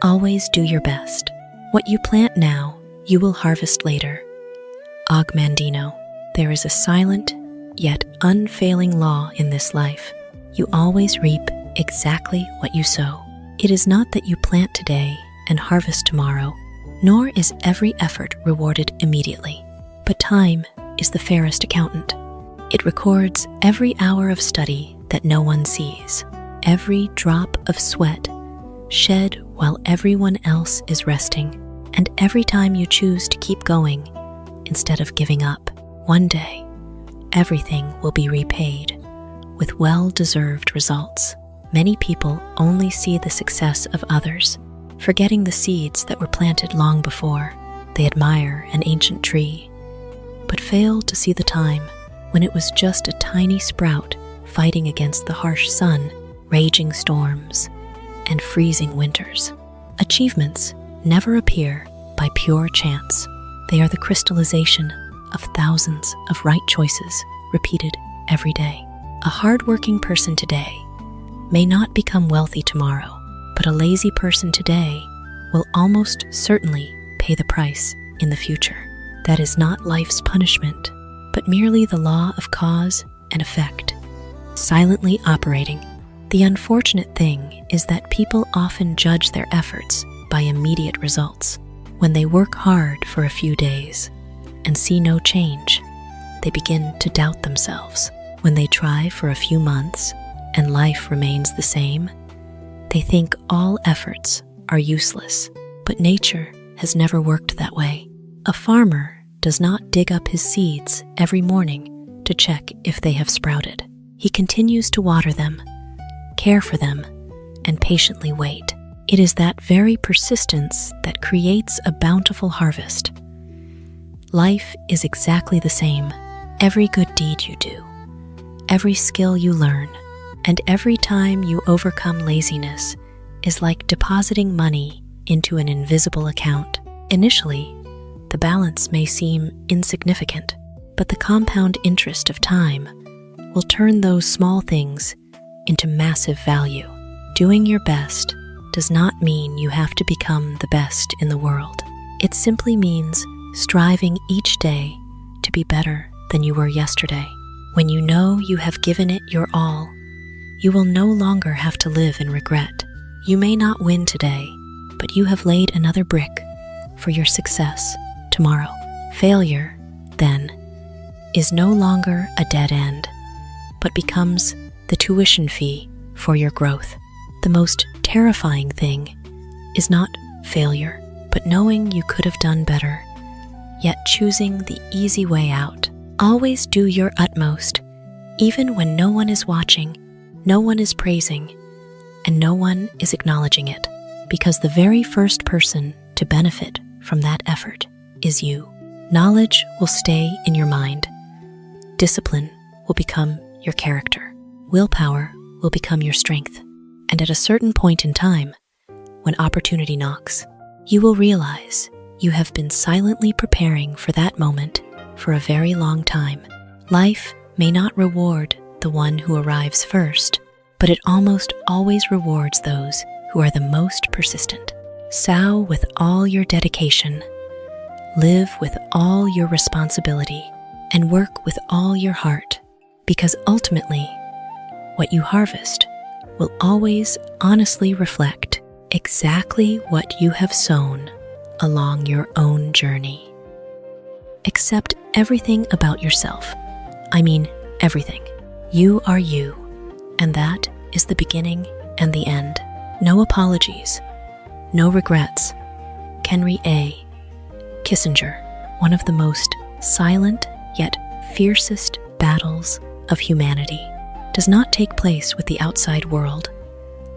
Always do your best. What you plant now, you will harvest later. Mandino. There is a silent, yet unfailing law in this life. You always reap exactly what you sow. It is not that you plant today and harvest tomorrow, nor is every effort rewarded immediately. But time is the fairest accountant. It records every hour of study that no one sees, every drop of sweat shed while everyone else is resting, and every time you choose to keep going instead of giving up. One day, everything will be repaid with well-deserved results. Many people only see the success of others, forgetting the seeds that were planted long before. They admire an ancient tree, but fail to see the time when it was just a tiny sprout fighting against the harsh sun, raging storms, and freezing winters. Achievements never appear by pure chance. They are the crystallization of thousands of right choices repeated every day. A hardworking person today may not become wealthy tomorrow, but a lazy person today will almost certainly pay the price in the future. That is not life's punishment, but merely the law of cause and effect, silently operating. The unfortunate thing is that people often judge their efforts by immediate results. When they work hard for a few days and see no change, they begin to doubt themselves. When they try for a few months and life remains the same, they think all efforts are useless. But nature has never worked that way. A farmer does not dig up his seeds every morning to check if they have sprouted. He continues to water them, care for them, and patiently wait. It is that very persistence that creates a bountiful harvest. Life is exactly the same. Every good deed you do, every skill you learn, and every time you overcome laziness is like depositing money into an invisible account. Initially, the balance may seem insignificant, but the compound interest of time will turn those small things into massive value. Doing your best does not mean you have to become the best in the world. It simply means striving each day to be better than you were yesterday. When you know you have given it your all, you will no longer have to live in regret. You may not win today, but you have laid another brick for your success tomorrow. Failure, then, is no longer a dead end, but becomes the tuition fee for your growth. The most terrifying thing is not failure, but knowing you could have done better, yet choosing the easy way out. Always do your utmost, even when no one is watching, no one is praising, and no one is acknowledging it, because the very first person to benefit from that effort is you. Knowledge will stay in your mind. Discipline will become your character. Willpower will become your strength. And at a certain point in time, when opportunity knocks, you will realize you have been silently preparing for that moment for a very long time. Life may not reward the one who arrives first, but it almost always rewards those who are the most persistent. Sow with all your dedication, live with all your responsibility, and work with all your heart, because ultimately, what you harvest will always honestly reflect exactly what you have sown along your own journey. Accept everything about yourself. I mean, everything. You are you, and that is the beginning and the end. No apologies, no regrets. Henry A. Kissinger. One of the most silent yet fiercest battles of humanity does not take place with the outside world,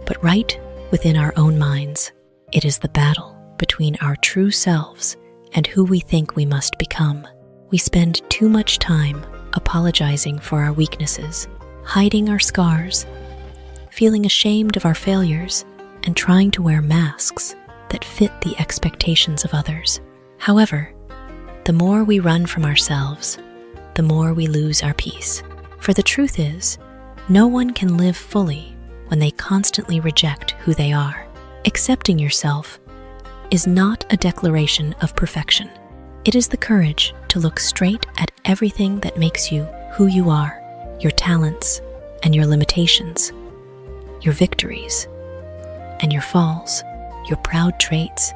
but right within our own minds. It is the battle between our true selves and who we think we must become. We spend too much time apologizing for our weaknesses, hiding our scars, feeling ashamed of our failures, and trying to wear masks that fit the expectations of others. However, the more we run from ourselves, the more we lose our peace. For the truth is, no one can live fully when they constantly reject who they are. Accepting yourself is not a declaration of perfection. It is the courage to look straight at everything that makes you who you are, your talents and your limitations, your victories and your falls, your proud traits,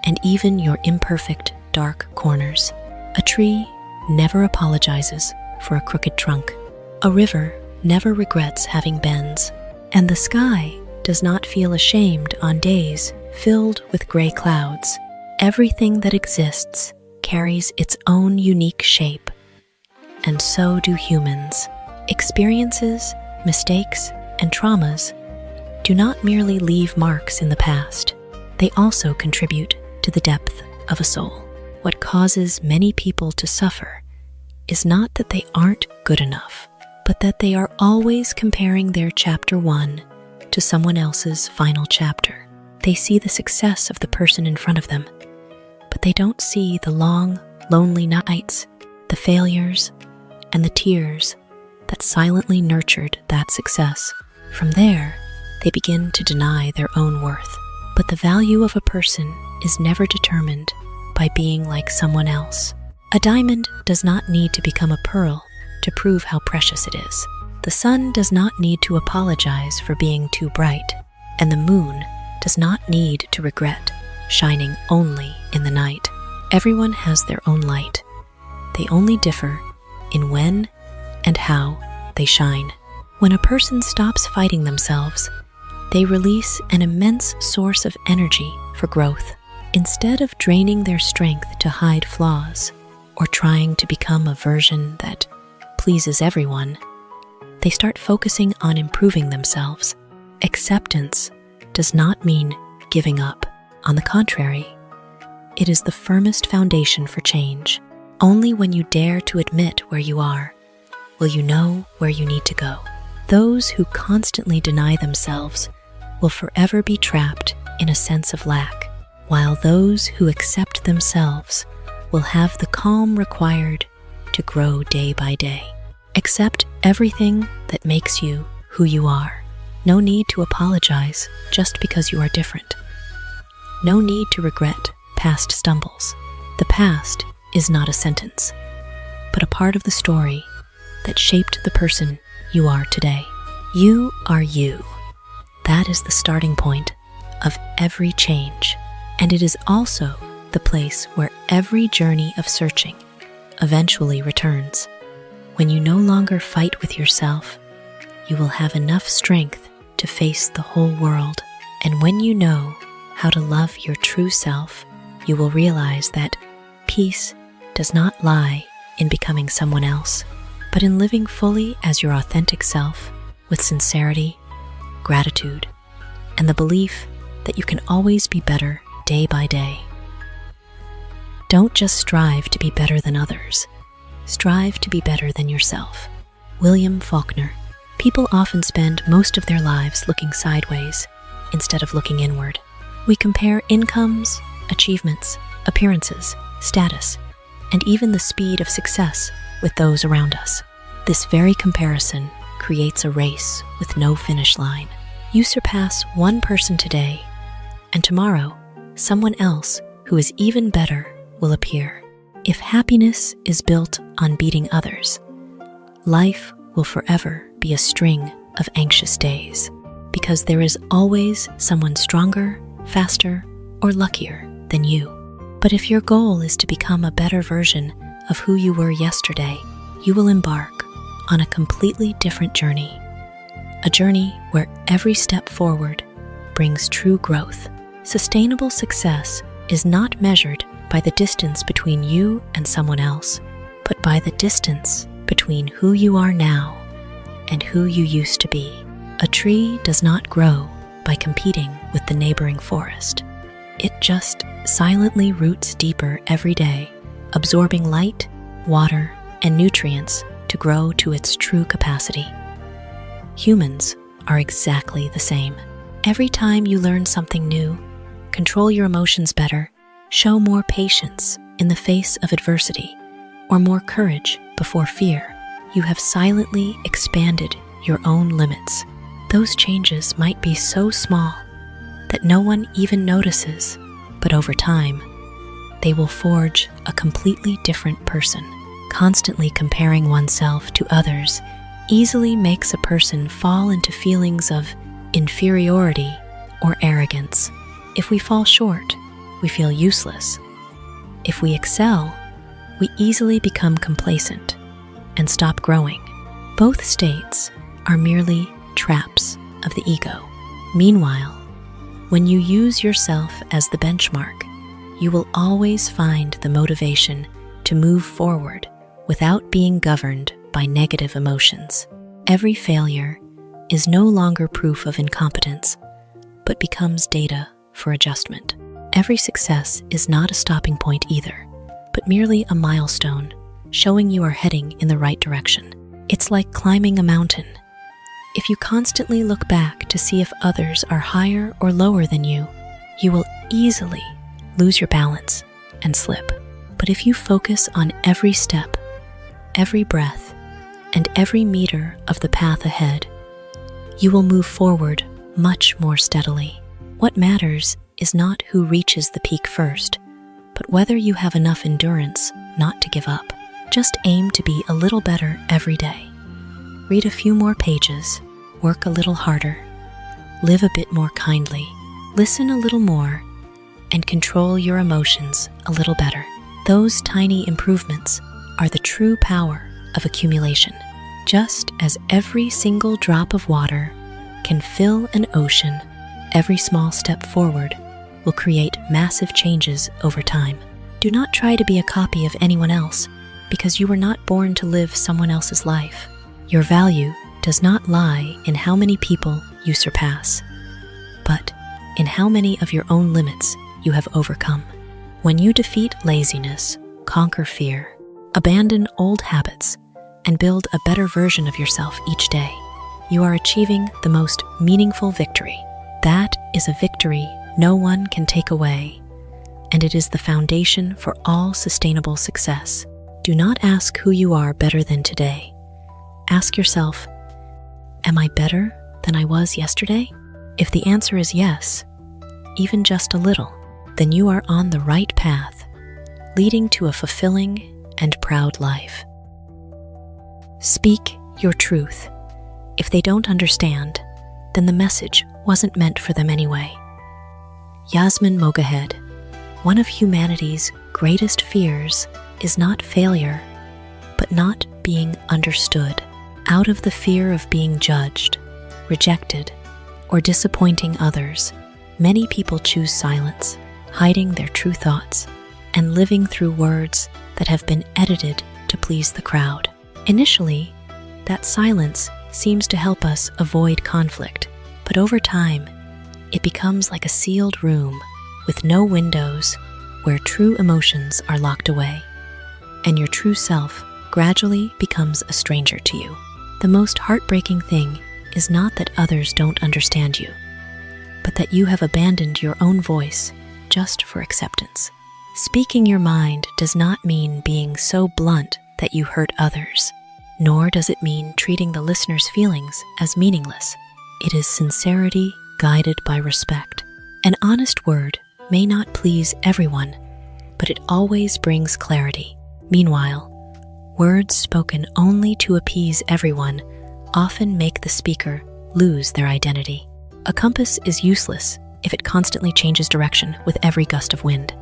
and even your imperfect, dark corners. A tree never apologizes for a crooked trunk. A river never regrets having bends. And the sky does not feel ashamed on days filled with gray clouds. Everything that exists carries its own unique shape. And so do humans. Experiences, mistakes, and traumas do not merely leave marks in the past. They also contribute to the depth of a soul. What causes many people to suffer is not that they aren't good enough, but that they are always comparing their chapter 1 to someone else's final chapter. They see the success of the person in front of them, but they don't see the long, lonely nights, the failures, and the tears that silently nurtured that success. From there, they begin to deny their own worth. But the value of a person is never determined by being like someone else. A diamond does not need to become a pearl to prove how precious it is. The sun does not need to apologize for being too bright, and the moon does not need to regret shining only in the night. Everyone has their own light. They only differ in when and how they shine. When a person stops fighting themselves, they release an immense source of energy for growth. Instead of draining their strength to hide flaws or trying to become a version that pleases everyone, they start focusing on improving themselves. Acceptance does not mean giving up. On the contrary, it is the firmest foundation for change. Only when you dare to admit where you are will you know where you need to go. Those who constantly deny themselves will forever be trapped in a sense of lack, while those who accept themselves will have the calm required to grow day by day. Accept everything that makes you who you are. No need to apologize just because you are different. No need to regret past stumbles. The past is not a sentence, but a part of the story that shaped the person you are today. You are you. That is the starting point of every change, and it is also the place where every journey of searching eventually returns. When you no longer fight with yourself, you will have enough strength to face the whole world. And when you know how to love your true self, you will realize that peace does not lie in becoming someone else, but in living fully as your authentic self with sincerity, gratitude, and the belief that you can always be better day by day. Don't just strive to be better than others. Strive to be better than yourself. William Faulkner. People often spend most of their lives looking sideways instead of looking inward. We compare incomes, achievements, appearances, status, and even the speed of success with those around us. This very comparison creates a race with no finish line. You surpass one person today, and tomorrow, someone else who is even better will appear. If happiness is built on beating others, life will forever be a string of anxious days, because there is always someone stronger, faster, or luckier than you. But if your goal is to become a better version of who you were yesterday, you will embark on a completely different journey. A journey where every step forward brings true growth. Sustainable success is not measured by the distance between you and someone else, but by the distance between who you are now and who you used to be. A tree does not grow by competing with the neighboring forest. It just silently roots deeper every day, absorbing light, water, and nutrients to grow to its true capacity. Humans are exactly the same. Every time you learn something new, control your emotions better, show more patience in the face of adversity, or more courage before fear, you have silently expanded your own limits. Those changes might be so small that no one even notices, but over time, they will forge a completely different person. Constantly comparing oneself to others easily makes a person fall into feelings of inferiority or arrogance. If we fall short, we feel useless. If we excel, we easily become complacent and stop growing. Both states are merely traps of the ego. Meanwhile, when you use yourself as the benchmark, you will always find the motivation to move forward without being governed by negative emotions. Every failure is no longer proof of incompetence, but becomes data for adjustment. Every success is not a stopping point either, but merely a milestone showing you are heading in the right direction. It's like climbing a mountain. If you constantly look back to see if others are higher or lower than you, you will easily lose your balance and slip. But if you focus on every step, every breath, and every meter of the path ahead, you will move forward much more steadily. What matters is not who reaches the peak first, but whether you have enough endurance not to give up. Just aim to be a little better every day. Read a few more pages, work a little harder, live a bit more kindly, listen a little more, and control your emotions a little better. Those tiny improvements are the true power of accumulation. Just as every single drop of water can fill an ocean, every small step forward will create massive changes over time. Do not try to be a copy of anyone else, because you were not born to live someone else's life. Your value does not lie in how many people you surpass, but in how many of your own limits you have overcome. When you defeat laziness, conquer fear, abandon old habits, and build a better version of yourself each day, you are achieving the most meaningful victory. That is a victory no one can take away, and it is the foundation for all sustainable success. Do not ask who you are better than today. Ask yourself, am I better than I was yesterday? If the answer is yes, even just a little, then you are on the right path, leading to a fulfilling and proud life. Speak your truth. If they don't understand, then the message wasn't meant for them anyway. Yasmin Mogahed, one of humanity's greatest fears is not failure, but not being understood. Out of the fear of being judged, rejected, or disappointing others, many people choose silence, hiding their true thoughts, and living through words that have been edited to please the crowd. Initially, that silence seems to help us avoid conflict, but over time, it becomes like a sealed room with no windows where true emotions are locked away, and your true self gradually becomes a stranger to you. The most heartbreaking thing is not that others don't understand you, but that you have abandoned your own voice just for acceptance. Speaking your mind does not mean being so blunt that you hurt others, nor does it mean treating the listener's feelings as meaningless. It is sincerity guided by respect. An honest word may not please everyone, but it always brings clarity. Meanwhile, words spoken only to appease everyone often make the speaker lose their identity. A compass is useless if it constantly changes direction with every gust of wind.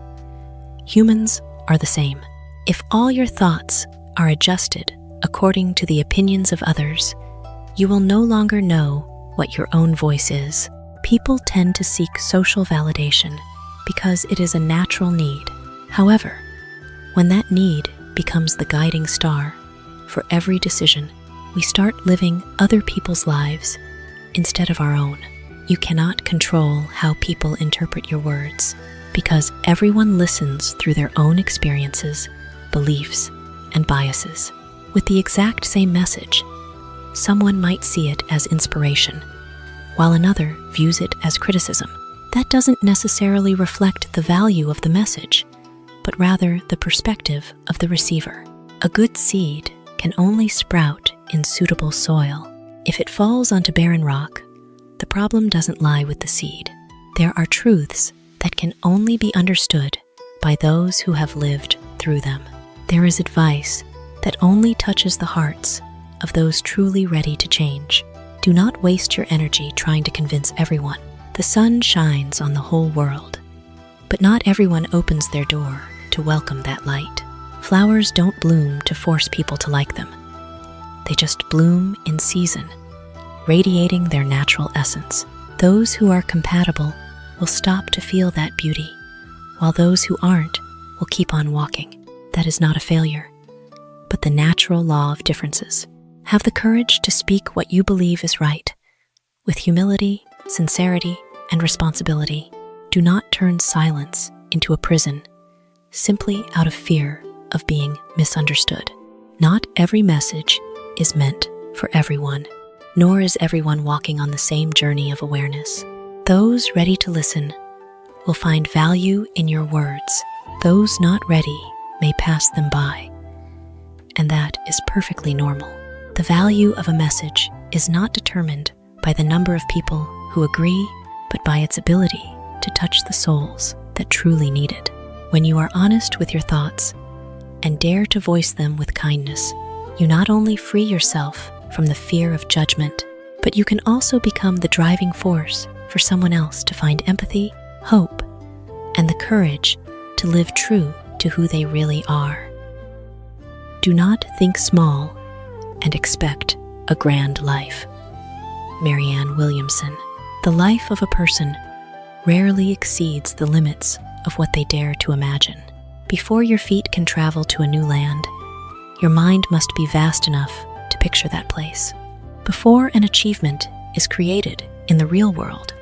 Humans are the same. If all your thoughts are adjusted according to the opinions of others, you will no longer know what your own voice is. People tend to seek social validation because it is a natural need. However, when that need becomes the guiding star for every decision, we start living other people's lives instead of our own. You cannot control how people interpret your words because everyone listens through their own experiences, beliefs, and biases. With the exact same message, someone might see it as inspiration, while another views it as criticism. That doesn't necessarily reflect the value of the message, but rather the perspective of the receiver. A good seed can only sprout in suitable soil. If it falls onto barren rock, the problem doesn't lie with the seed. There are truths that can only be understood by those who have lived through them. There is advice that only touches the hearts of those truly ready to change. Do not waste your energy trying to convince everyone. The sun shines on the whole world, but not everyone opens their door to welcome that light. Flowers don't bloom to force people to like them. They just bloom in season, radiating their natural essence. Those who are compatible will stop to feel that beauty, while those who aren't will keep on walking. That is not a failure, but the natural law of differences. Have the courage to speak what you believe is right, with humility, sincerity, and responsibility. Do not turn silence into a prison, simply out of fear of being misunderstood. Not every message is meant for everyone, nor is everyone walking on the same journey of awareness. Those ready to listen will find value in your words. Those not ready may pass them by, and that is perfectly normal. The value of a message is not determined by the number of people who agree, but by its ability to touch the souls that truly need it. When you are honest with your thoughts and dare to voice them with kindness, you not only free yourself from the fear of judgment, but you can also become the driving force for someone else to find empathy, hope, and the courage to live true to who they really are. Do not think small and expect a grand life. Marianne Williamson. The life of a person rarely exceeds the limits of what they dare to imagine. Before your feet can travel to a new land, your mind must be vast enough to picture that place. Before an achievement is created in the real world,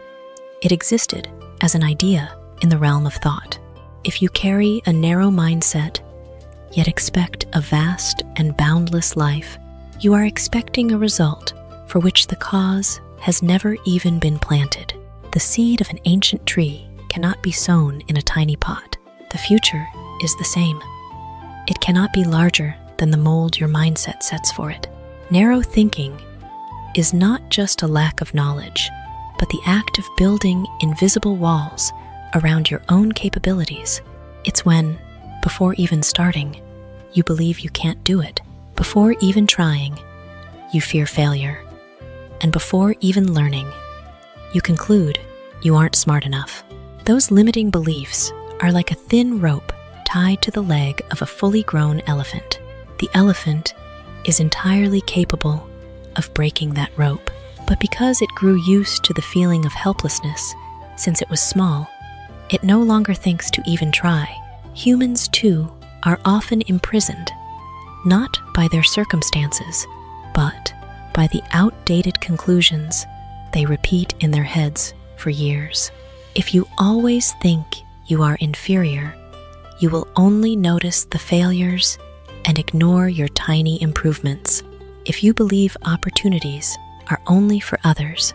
it existed as an idea in the realm of thought. If you carry a narrow mindset, yet expect a vast and boundless life, you are expecting a result for which the cause has never even been planted. The seed of an ancient tree cannot be sown in a tiny pot. The future is the same. It cannot be larger than the mold your mindset sets for it. Narrow thinking is not just a lack of knowledge, but the act of building invisible walls around your own capabilities. It's when, before even starting, you believe you can't do it. Before even trying, you fear failure. And before even learning, you conclude you aren't smart enough. Those limiting beliefs are like a thin rope tied to the leg of a fully grown elephant. The elephant is entirely capable of breaking that rope, but because it grew used to the feeling of helplessness since it was small, it no longer thinks to even try. Humans, too, are often imprisoned, not by their circumstances, but by the outdated conclusions they repeat in their heads for years. If you always think you are inferior, you will only notice the failures and ignore your tiny improvements. If you believe opportunities are only for others,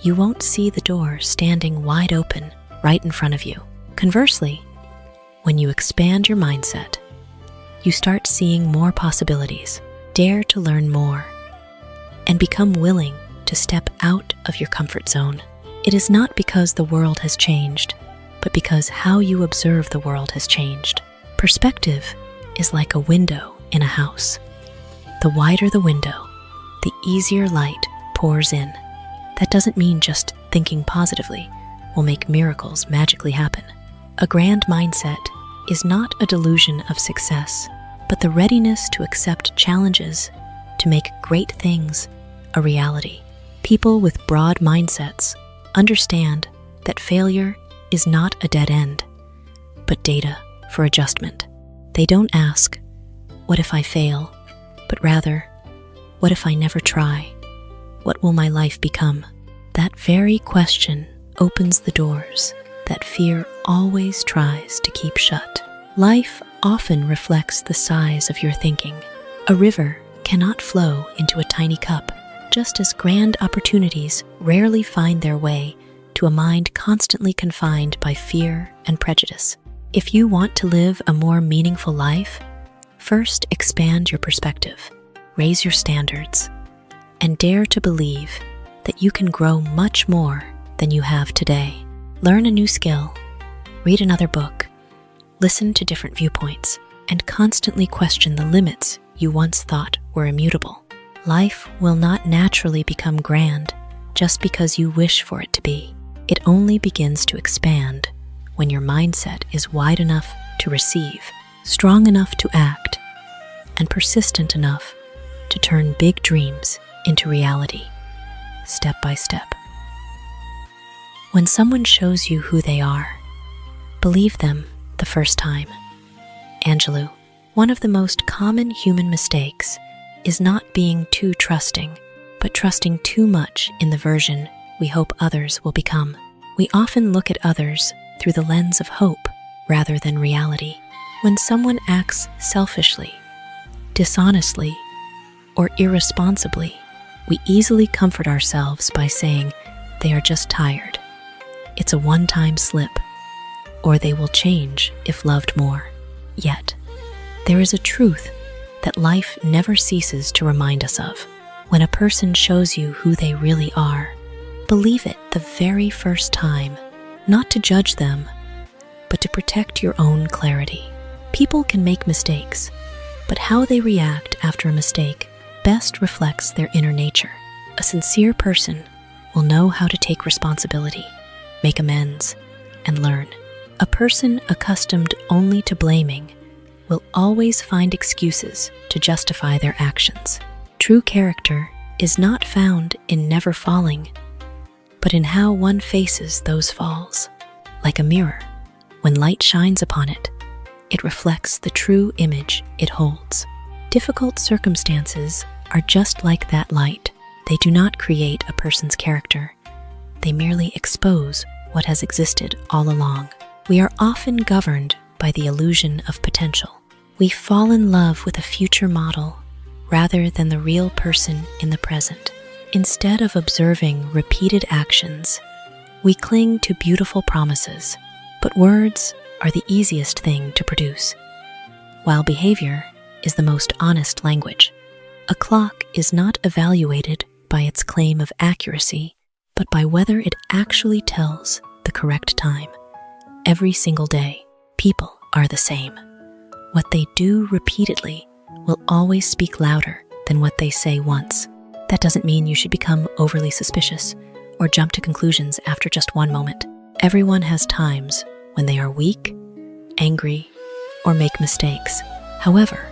you won't see the door standing wide open right in front of you. Conversely, when you expand your mindset, you start seeing more possibilities, dare to learn more, and become willing to step out of your comfort zone. It is not because the world has changed, but because how you observe the world has changed. Perspective is like a window in a house. The wider the window, the easier light pours in. That doesn't mean just thinking positively will make miracles magically happen. A grand mindset is not a delusion of success, but the readiness to accept challenges to make great things a reality. People with broad mindsets understand that failure is not a dead end, but data for adjustment. They don't ask, "What if I fail?" but rather, "What if I never try? What will my life become?" That very question opens the doors that fear always tries to keep shut. Life often reflects the size of your thinking. A river cannot flow into a tiny cup, just as grand opportunities rarely find their way to a mind constantly confined by fear and prejudice. If you want to live a more meaningful life, first expand your perspective, raise your standards, and dare to believe that you can grow much more than you have today. Learn a new skill, Read another book, listen to different viewpoints, and constantly question the limits you once thought were immutable. Life will not naturally become grand just because you wish for it to be. It only begins to expand when your mindset is wide enough to receive, strong enough to act, and persistent enough to turn big dreams into reality, step by step. When someone shows you who they are, believe them the first time. Angelou. One of the most common human mistakes is not being too trusting, but trusting too much in the version we hope others will become. We often look at others through the lens of hope rather than reality. When someone acts selfishly, dishonestly, or irresponsibly, we easily comfort ourselves by saying they are just tired, it's a one-time slip, or they will change if loved more. Yet, there is a truth that life never ceases to remind us of. When a person shows you who they really are, believe it the very first time, not to judge them, but to protect your own clarity. People can make mistakes, but how they react after a mistake best reflects their inner nature. A sincere person will know how to take responsibility, make amends, and learn. A person accustomed only to blaming will always find excuses to justify their actions. True character is not found in never falling, but in how one faces those falls. Like a mirror, when light shines upon it, it reflects the true image it holds. Difficult circumstances are just like that light. They do not create a person's character. They merely expose what has existed all along. We are often governed by the illusion of potential. We fall in love with a future model rather than the real person in the present. Instead of observing repeated actions, we cling to beautiful promises, but words are the easiest thing to produce, while behavior is the most honest language. A clock is not evaluated by its claim of accuracy, but by whether it actually tells the correct time. Every single day, people are the same. What they do repeatedly will always speak louder than what they say once. That doesn't mean you should become overly suspicious or jump to conclusions after just one moment. Everyone has times when they are weak, angry, or make mistakes. However,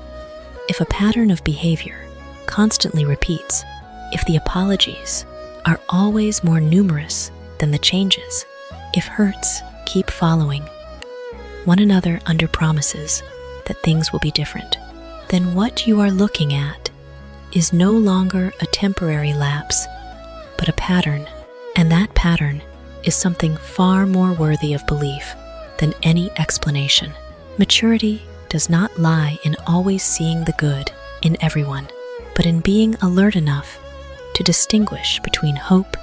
if a pattern of behavior constantly repeats, if the apologies are always more numerous than the changes, if hurts keep following one another under promises that things will be different, then what you are looking at is no longer a temporary lapse, but a pattern, and that pattern is something far more worthy of belief than any explanation. Maturity does not lie in always seeing the good in everyone, but in being alert enough to distinguish between hope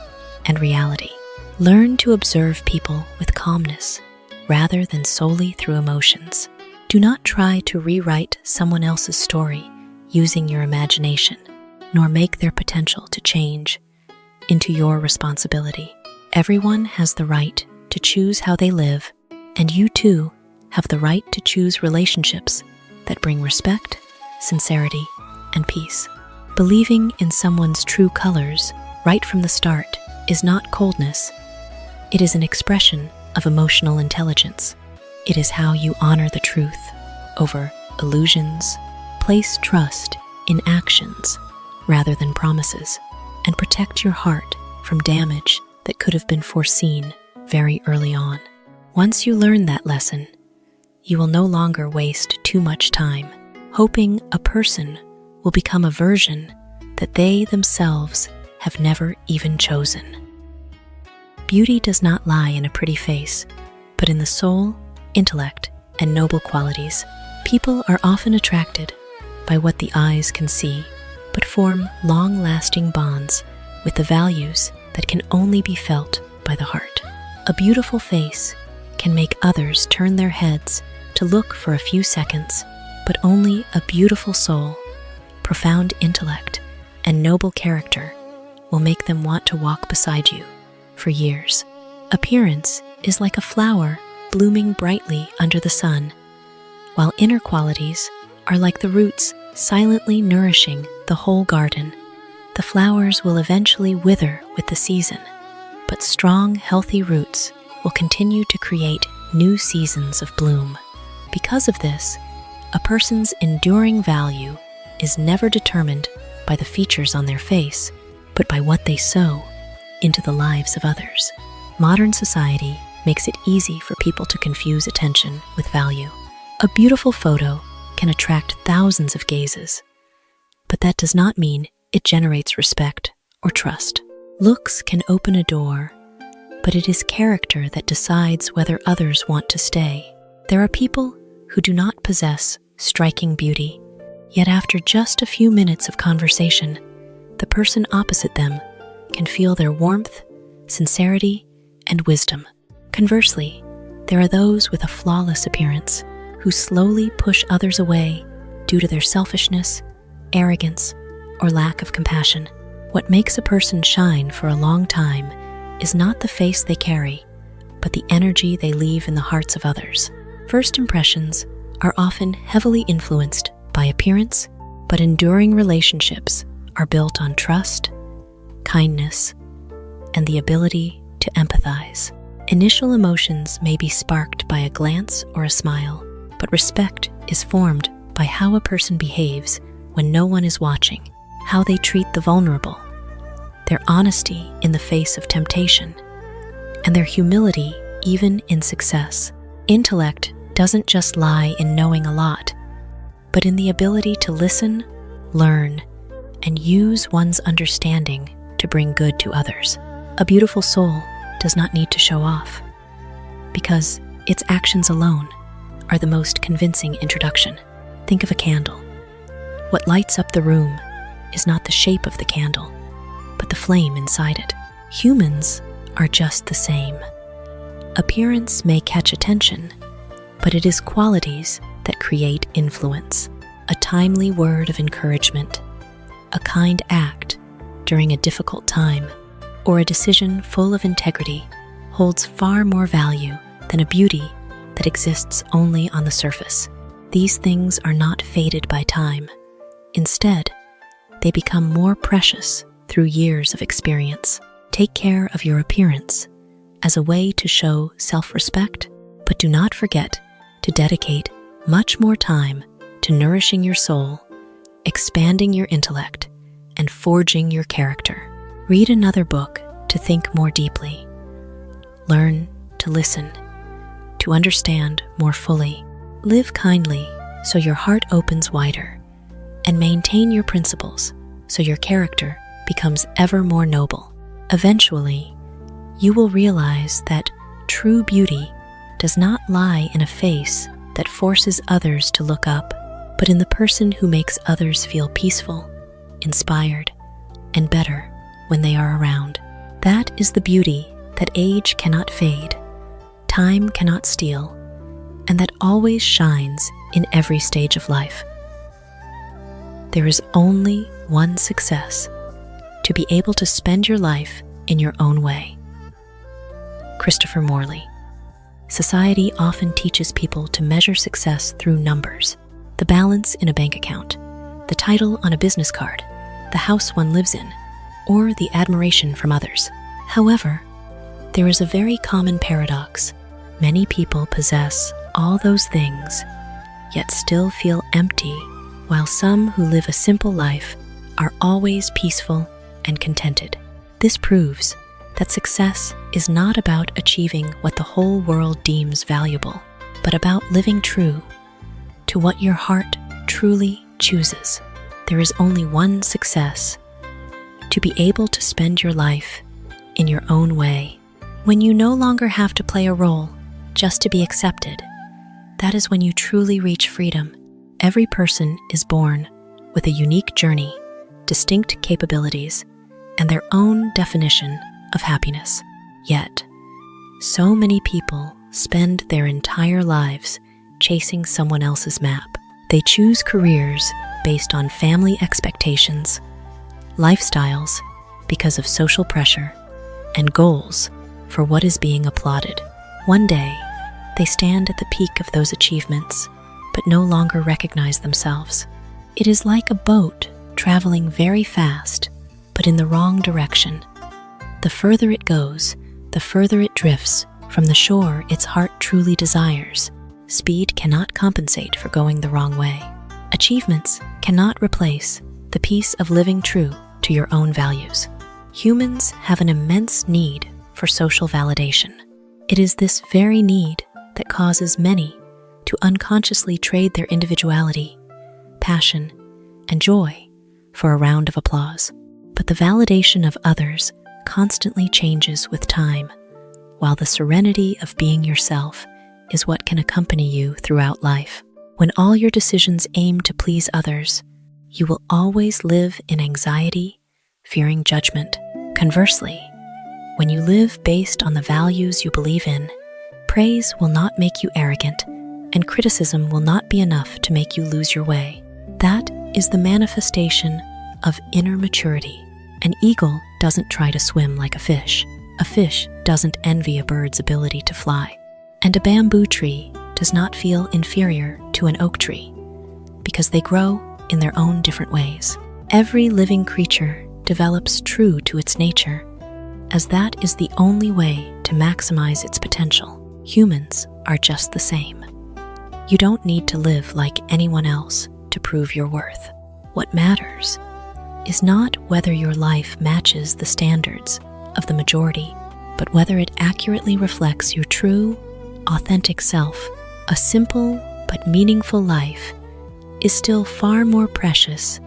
and reality. Learn to observe people with calmness rather than solely through emotions. Do not try to rewrite someone else's story using your imagination, nor make their potential to change into your responsibility. Everyone has the right to choose how they live, and you too have the right to choose relationships that bring respect, sincerity, and peace. Believing in someone's true colors right from the start is not coldness. It is an expression of emotional intelligence. It is how you honor the truth over illusions, place trust in actions rather than promises, and protect your heart from damage that could have been foreseen very early on. Once you learn that lesson, you will no longer waste too much time hoping a person will become a version that they themselves have never even chosen. Beauty does not lie in a pretty face, but in the soul, intellect, and noble qualities. People are often attracted by what the eyes can see, but form long-lasting bonds with the values that can only be felt by the heart. A beautiful face can make others turn their heads to look for a few seconds, but only a beautiful soul, profound intellect, and noble character will make them want to walk beside you for years. Appearance is like a flower blooming brightly under the sun, while inner qualities are like the roots silently nourishing the whole garden. The flowers will eventually wither with the season, but strong, healthy roots will continue to create new seasons of bloom. Because of this, a person's enduring value is never determined by the features on their face, but by what they sow into the lives of others. Modern society makes it easy for people to confuse attention with value. A beautiful photo can attract thousands of gazes, but that does not mean it generates respect or trust. Looks can open a door, but it is character that decides whether others want to stay. There are people who do not possess striking beauty, yet after just a few minutes of conversation, the person opposite them can feel their warmth, sincerity, and wisdom. Conversely, there are those with a flawless appearance who slowly push others away due to their selfishness, arrogance, or lack of compassion. What makes a person shine for a long time is not the face they carry, but the energy they leave in the hearts of others. First impressions are often heavily influenced by appearance, but enduring relationships are built on trust, kindness, and the ability to empathize. Initial emotions may be sparked by a glance or a smile, but respect is formed by how a person behaves when no one is watching, how they treat the vulnerable, their honesty in the face of temptation, and their humility even in success. Intellect doesn't just lie in knowing a lot, but in the ability to listen, learn, and use one's understanding to bring good to others. A beautiful soul does not need to show off, because its actions alone are the most convincing introduction. Think of a candle. What lights up the room is not the shape of the candle, but the flame inside it. Humans are just the same. Appearance may catch attention, but it is qualities that create influence. A timely word of encouragement, a kind act during a difficult time, or a decision full of integrity holds far more value than a beauty that exists only on the surface. These things are not faded by time. Instead, they become more precious through years of experience. Take care of your appearance as a way to show self-respect, but do not forget to dedicate much more time to nourishing your soul, expanding your intellect, and forging your character. Read another book to think more deeply. Learn to listen, to understand more fully. Live kindly so your heart opens wider, and maintain your principles so your character becomes ever more noble. Eventually, you will realize that true beauty does not lie in a face that forces others to look up, but in the person who makes others feel peaceful, inspired, and better when they are around. That is the beauty that age cannot fade, time cannot steal, and that always shines in every stage of life. There is only one success: to be able to spend your life in your own way. Christopher Morley. Society often teaches people to measure success through numbers: the balance in a bank account, the title on a business card, the house one lives in, or the admiration from others. However, there is a very common paradox. Many people possess all those things, yet still feel empty, while some who live a simple life are always peaceful and contented. This proves that success is not about achieving what the whole world deems valuable, but about living true to what your heart truly chooses. There is only one success: to be able to spend your life in your own way. When you no longer have to play a role just to be accepted, that is when you truly reach freedom. Every person is born with a unique journey, distinct capabilities, and their own definition of happiness. Yet, so many people spend their entire lives chasing someone else's map. They choose careers based on family expectations, lifestyles because of social pressure, and goals for what is being applauded. One day, They stand at the peak of those achievements, but no longer recognize themselves. It is like a boat traveling very fast, but in the wrong direction. The further it goes, the further it drifts from the shore its heart truly desires. Speed cannot compensate for going the wrong way. Achievements cannot replace the peace of living true to your own values. Humans have an immense need for social validation. It is this very need that causes many to unconsciously trade their individuality, passion, and joy for a round of applause. But the validation of others constantly changes with time, while the serenity of being yourself is what can accompany you throughout life. When all your decisions aim to please others, you will always live in anxiety, fearing judgment. Conversely, when you live based on the values you believe in, praise will not make you arrogant, and criticism will not be enough to make you lose your way. That is the manifestation of inner maturity. An eagle doesn't try to swim like a fish. A fish doesn't envy a bird's ability to fly. And a bamboo tree does not feel inferior to an oak tree, because they grow in their own different ways. Every living creature develops true to its nature, as that is the only way to maximize its potential. Humans are just the same. You don't need to live like anyone else to prove your worth. What matters is not whether your life matches the standards of the majority, but whether it accurately reflects your true, authentic self. A simple but meaningful life is still far more precious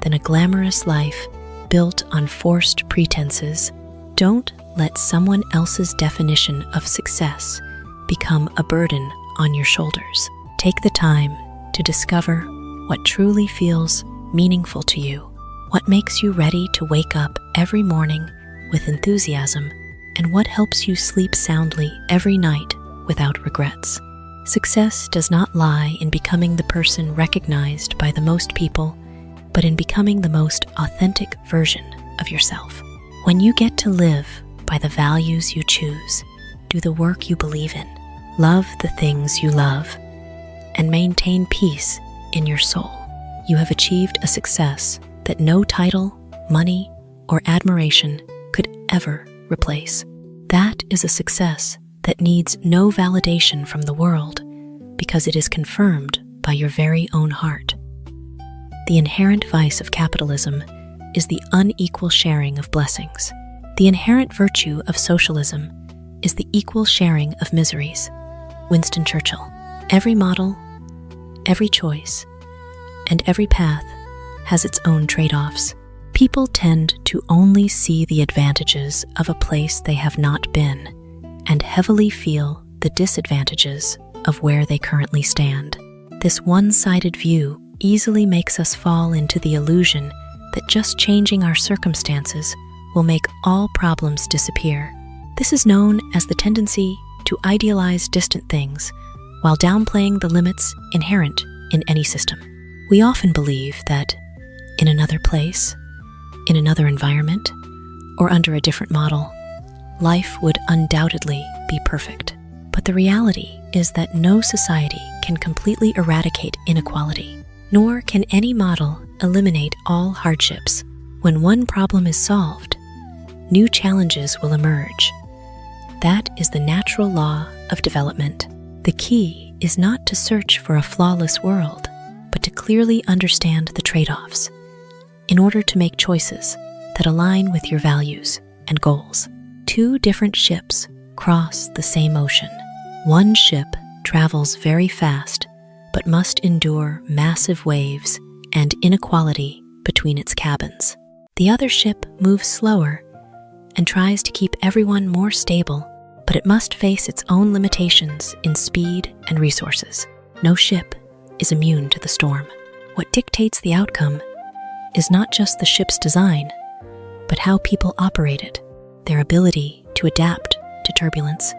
than a glamorous life built on forced pretenses. Don't let someone else's definition of success become a burden on your shoulders. Take the time to discover what truly feels meaningful to you, what makes you ready to wake up every morning with enthusiasm, and what helps you sleep soundly every night without regrets. Success does not lie in becoming the person recognized by the most people, but in becoming the most authentic version of yourself. When you get to live by the values you choose, do the work you believe in, love the things you love, and maintain peace in your soul, you have achieved a success that no title, money, or admiration could ever replace. That is a success that needs no validation from the world, because it is confirmed by your very own heart. The inherent vice of capitalism is the unequal sharing of blessings. The inherent virtue of socialism is the equal sharing of miseries. Winston Churchill. Every model, every choice, and every path has its own trade-offs. People tend to only see the advantages of a place they have not been, and heavily feel the disadvantages of where they currently stand. This one-sided view easily makes us fall into the illusion that just changing our circumstances will make all problems disappear. This is known as the tendency to idealize distant things while downplaying the limits inherent in any system. We often believe that in another place, in another environment, or under a different model, life would undoubtedly be perfect. But the reality is that no society can completely eradicate inequality, nor can any model eliminate all hardships. When one problem is solved, new challenges will emerge. That is the natural law of development. The key is not to search for a flawless world, but to clearly understand the trade-offs in order to make choices that align with your values and goals. Two different ships cross the same ocean. One ship travels very fast, but must endure massive waves and inequality between its cabins. The other ship moves slower and tries to keep everyone more stable, but it must face its own limitations in speed and resources. No ship is immune to the storm. What dictates the outcome is not just the ship's design, but how people operate it, their ability to adapt to turbulence,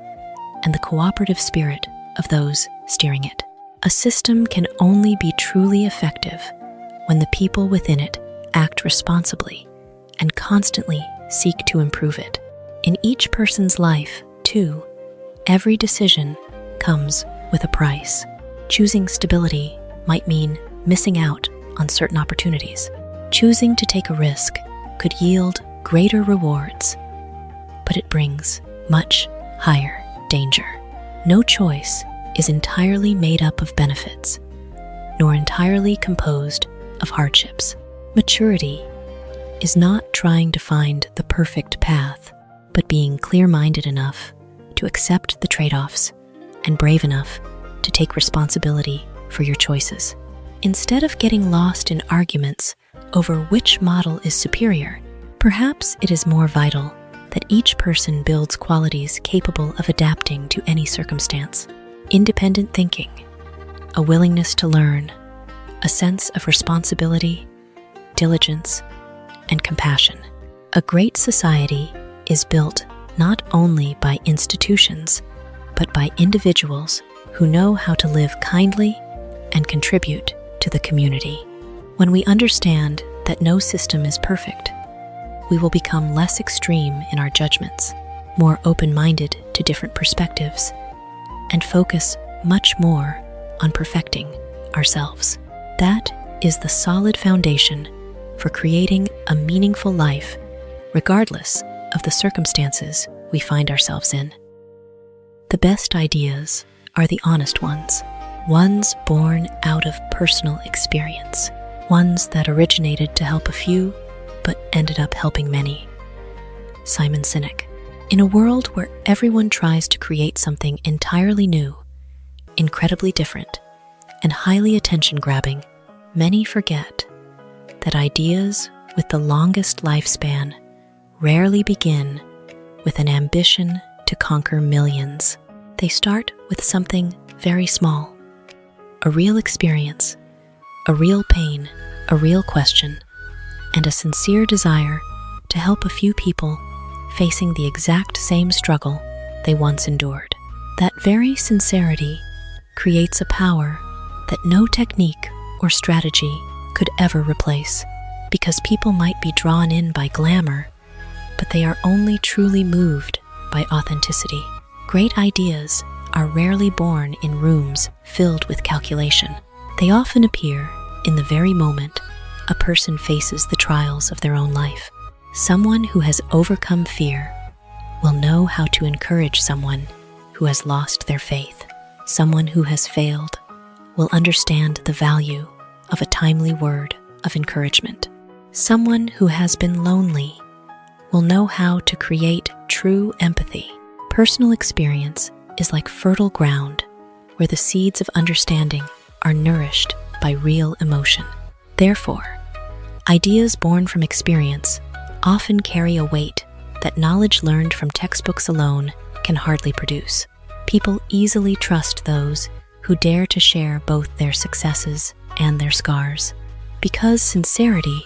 and the cooperative spirit of those steering it. A system can only be truly effective when the people within it act responsibly and constantly seek to improve it. In each person's life, too, every decision comes with a price. Choosing stability might mean missing out on certain opportunities. Choosing to take a risk could yield greater rewards, but it brings much higher danger. No choice is entirely made up of benefits, nor entirely composed of hardships. Maturity is not trying to find the perfect path, but being clear-minded enough to accept the trade-offs and brave enough to take responsibility for your choices. Instead of getting lost in arguments over which model is superior, perhaps it is more vital that each person builds qualities capable of adapting to any circumstance. Independent thinking, a willingness to learn, a sense of responsibility, diligence, and compassion. A great society is built not only by institutions, but by individuals who know how to live kindly and contribute to the community. When we understand that no system is perfect, we will become less extreme in our judgments, more open-minded to different perspectives, and focus much more on perfecting ourselves. That is the solid foundation for creating a meaningful life, regardless of the circumstances we find ourselves in. The best ideas are the honest ones born out of personal experience, ones that originated to help a few, but ended up helping many. Simon Sinek. In a world where everyone tries to create something entirely new, incredibly different, and highly attention-grabbing, many forget that ideas with the longest lifespan rarely begin with an ambition to conquer millions. They start with something very small, a real experience, a real pain, a real question, and a sincere desire to help a few people facing the exact same struggle they once endured. That very sincerity creates a power that no technique or strategy could ever replace, because people might be drawn in by glamour, but they are only truly moved by authenticity. Great ideas are rarely born in rooms filled with calculation. They often appear in the very moment a person faces the trials of their own life. Someone who has overcome fear will know how to encourage someone who has lost their faith. Someone who has failed will understand the value of a timely word of encouragement. Someone who has been lonely will know how to create true empathy. Personal experience is like fertile ground where the seeds of understanding are nourished by real emotion. Therefore, ideas born from experience often carry a weight that knowledge learned from textbooks alone can hardly produce. People easily trust those who dare to share both their successes and their scars, because sincerity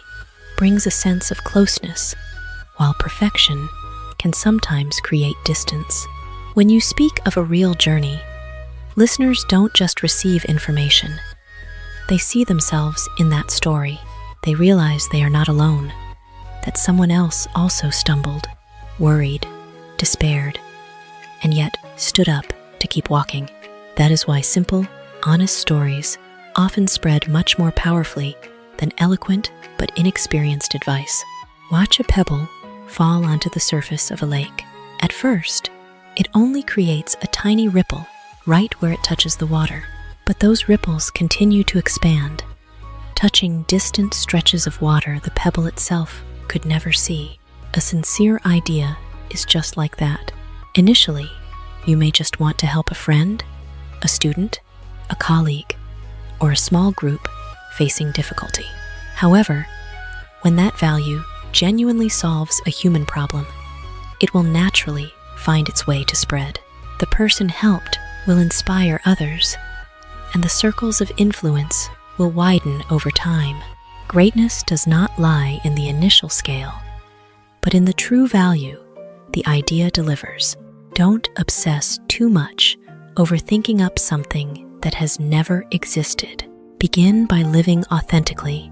brings a sense of closeness, while perfection can sometimes create distance. When you speak of a real journey, listeners don't just receive information. They see themselves in that story. They realize they are not alone, that someone else also stumbled, worried, despaired, and yet stood up to keep walking. That is why simple, honest stories often spread much more powerfully than eloquent but inexperienced advice. Watch a pebble fall onto the surface of a lake. At first, it only creates a tiny ripple right where it touches the water, but those ripples continue to expand, touching distant stretches of water the pebble itself could never see. A sincere idea is just like that. Initially, you may just want to help a friend, a student, a colleague, or a small group facing difficulty. However, when that value genuinely solves a human problem, it will naturally find its way to spread. The person helped will inspire others, and the circles of influence will widen over time. Greatness does not lie in the initial scale, but in the true value the idea delivers. Don't obsess too much over thinking up something that has never existed. Begin by living authentically,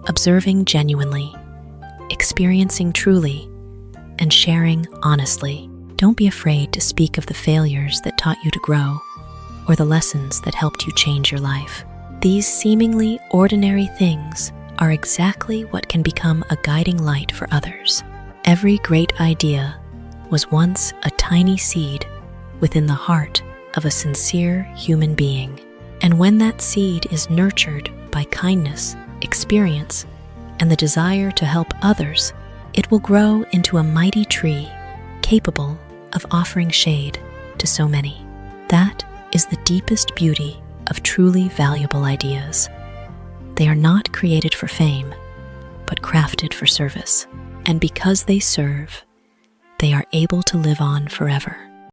observing genuinely, experiencing truly, and sharing honestly. Don't be afraid to speak of the failures that taught you to grow, or the lessons that helped you change your life. These seemingly ordinary things are exactly what can become a guiding light for others. Every great idea was once a tiny seed within the heart of a sincere human being. And when that seed is nurtured by kindness, experience, and the desire to help others, it will grow into a mighty tree capable of offering shade to so many. That is the deepest beauty of truly valuable ideas. They are not created for fame, but crafted for service. And because they serve, they are able to live on forever.